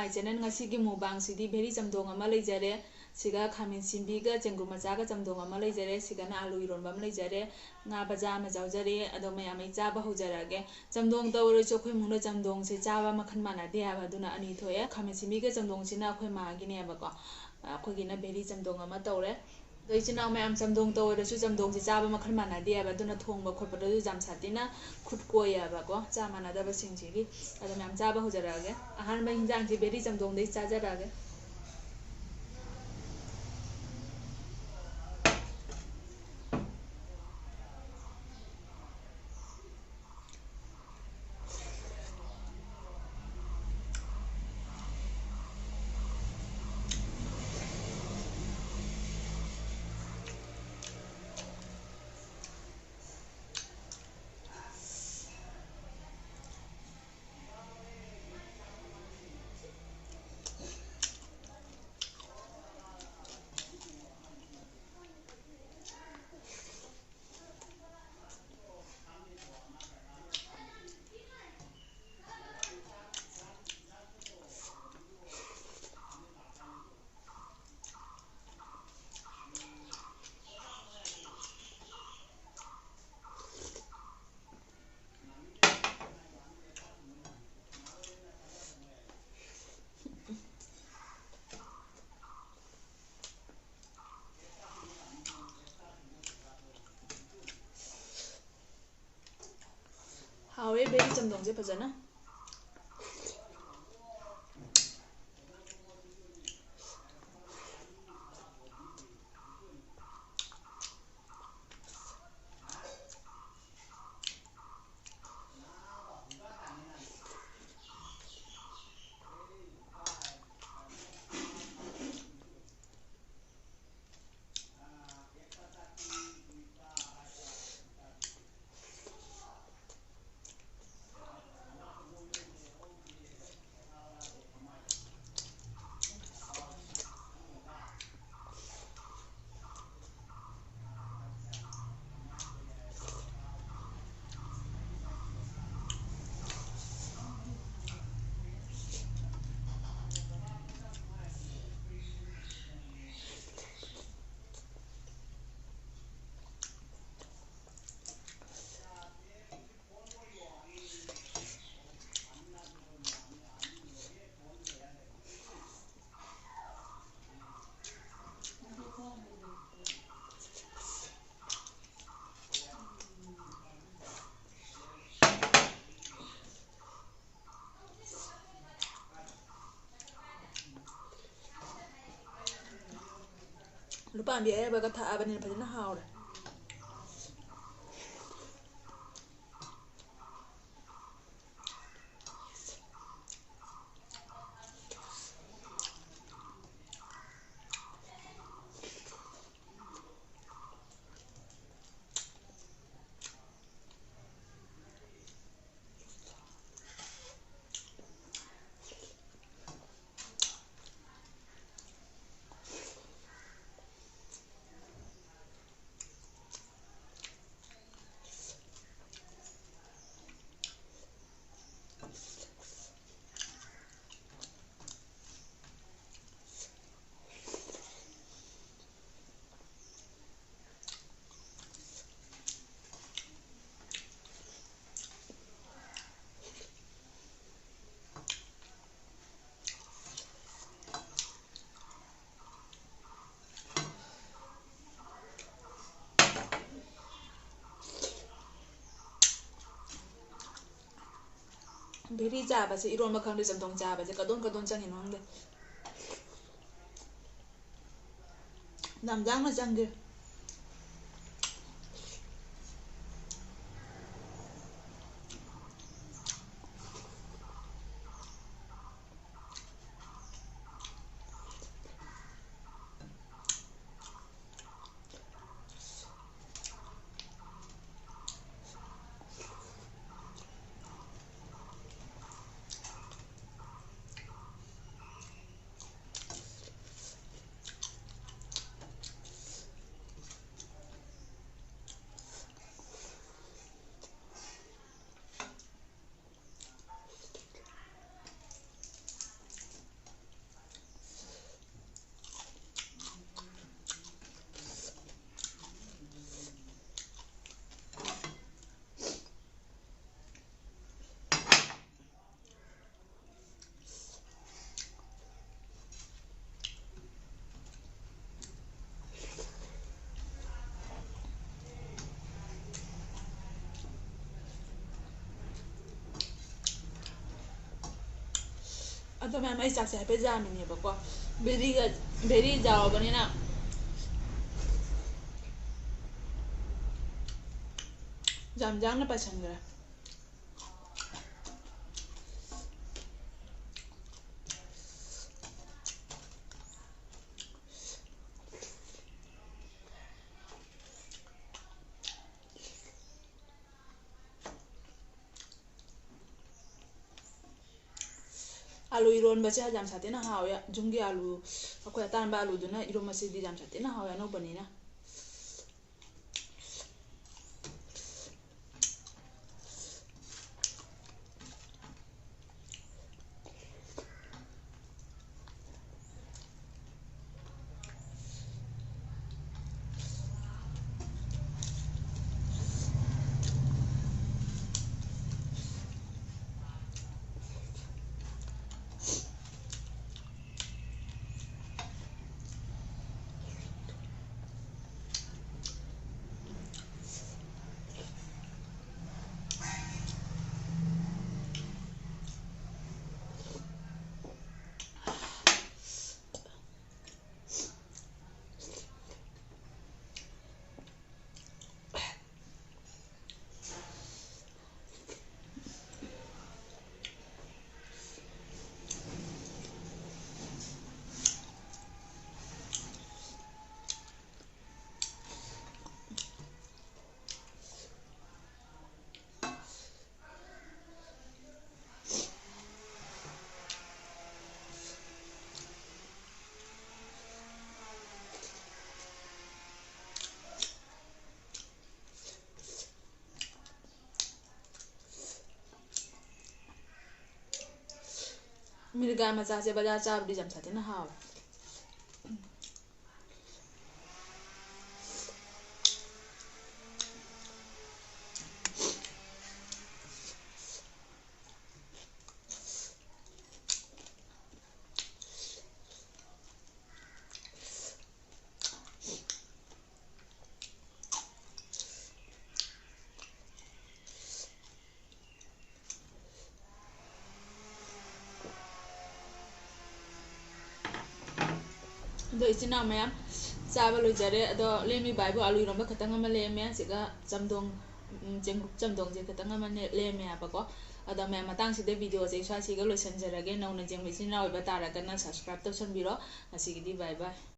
My channel ngasi mubang sidi beri jamdong ama leijare siga khamin simbi ga jengru macha ga jamdong ama leijare siga na alu iron bam leijare nga baja ma jaujare ado mayam ai chaba hojarage jamdong tawro chokhui mungna jamdong se chaba makhan mana de aba duna ani thoye khamin simbi ga jamdong sina akhoi ma gi ne ba ko akhoi gi na beri jamdong ama tawre doi china mayam jamdong tawro su jamdong se chaba makhan mana de aba duna thongba khotpa do jam satina khut ko ya ba ko cha mana da ba sing ji gi ado mayam chaba hojarage ahan ba hinjang ji beri jamdong dei cha jarage hawe beri jamdong je phajana lupa ambil air baga tha abanin phajana haure beri jaba se iron makhang de jamdong jaba je kadon kadon changin hangde namjang na changge ꯑꯗꯣ ꯃꯌꯥꯝ ꯑꯩ ꯆꯥꯛꯁꯦ ꯍꯥꯏꯐꯦꯠ ꯌꯥꯝꯃꯤꯅꯦꯕꯀꯣ very ꯌꯥꯎꯔꯕꯅꯤꯅ ꯌꯥꯝꯅ ꯄꯥꯏꯁꯟꯈ꯭ꯔꯦ आलू इरोनबसे याम साथेना हावे जुंगी आलू अखोय अतानबा आलूदुना इरोमसिदी याम साथेना हावे अनौबनिना मिर्गा मचासे बाजार चाबदी याम साथेना हावे अदो इचिना मैम चाबा लोइजरे अदो लेमी बाइबो आलू इरोंबा खतंग अमा लेमे सिगा चमदोंग जेंगुक चमदोंग जे खतंग अमा लेमे आबको अदो मैम मतंग सिदे वीडियो जे स्वासिगा लोइसनजरगे नौना जेंगु इचिना ओइबा तारागना सब्सक्राइब तौसनबिरो असिगिदि बाय बाय।